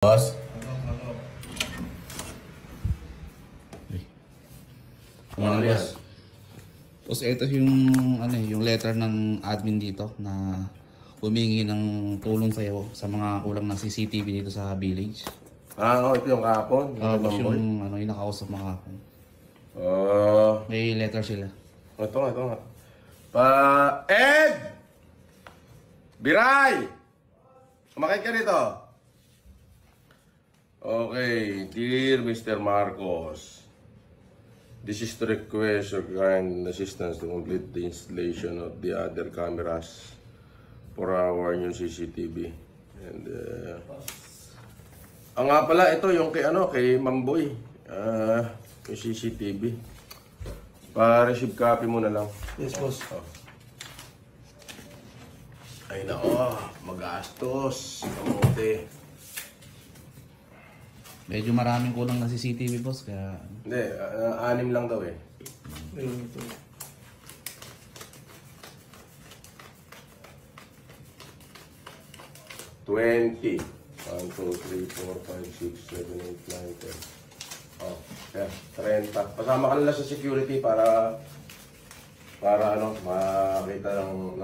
Boss. Ano yan? Tapos ito yung yung letter ng admin dito na humingi ng tulong sa'yo sa mga kulang na CCTV dito sa village. Ito yung kahapon. Tapos yung yung nakausap mo kahapon. May letter sila. Ito nga. Ed! Biray! Kumakit ka dito. Okay, dear Mr. Marcos, this is to request your kind assistance to complete the installation of the other cameras for our new CCTV. And nga pala, ito yung kay Mamboy, yung CCTV. Pa-receive copy mo na lang. Yes, boss. Ay nako, magastos. Kamote. Medyo maraming kulang na CCTV, boss, kaya... Hindi, 6 lang daw eh. 20. 1, 2, 3, 4, 5, 6, 7, 8, 9, 10. Oh, yeah, 30. Pasama ka nila sa security para makita ng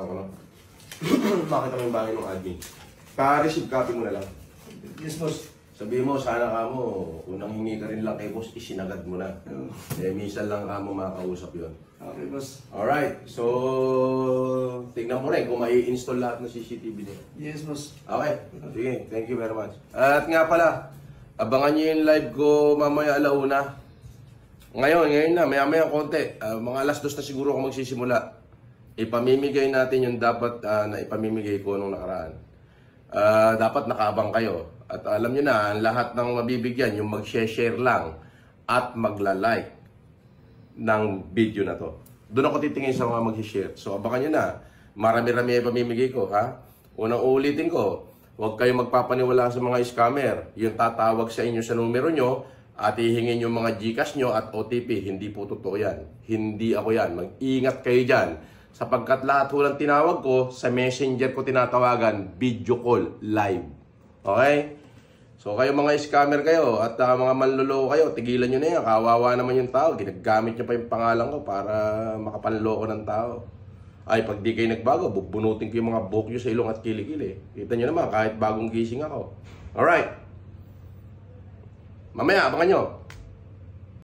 makita mo yung bahay ng admin. Pa-receive copy mo na lang. Yes, boss. Sabihin mo, sana ka mo, unang hingi ka rin lang kay boss, isinagad mo na. Minsan lang ka mo makakausap yun. Okay, boss. Alright, so tignan mo rin kung mai-install lahat ng CCTV niya. Yes, boss. Okay, sige, thank you very much. At nga pala, abangan nyo yung live ko mamaya alauna. Ngayon na, maya konti. Mga alas 2 na siguro ako magsisimula. Ipamimigay natin yung dapat na ipamimigay ko nung nakaraan. Dapat nakaabang kayo. At alam nyo na, ang lahat ng mabibigyan, yung mag-share lang at magla-like ng video na to. Doon ako titingin sa mga mag-share. So abangan nyo na, marami-rami ay pamimigay ko, ha? Unang ulitin ko, huwag kayong magpapaniwala sa mga scammer. Yung tatawag sa inyo sa numero nyo at hihingin yung mga Gcash nyo at OTP. Hindi po totoo yan. Hindi ako yan. Mag-ingat kayo dyan. Sapagkat lahat walang tinawag ko, sa messenger ko tinatawagan, video call, live. Okay? So kayo mga scammer kayo at mga manloloko kayo, tigilan nyo na yan. Kawawa naman yung tao. Ginagamit nyo pa yung pangalan ko para makapanloko ng tao. Ay, pag di kayo nagbago, bubunutin ko yung mga buhok nyo sa ilong at kilikili. Kita nyo naman, kahit bagong gising ako. Alright. Mamaya, abangan nyo.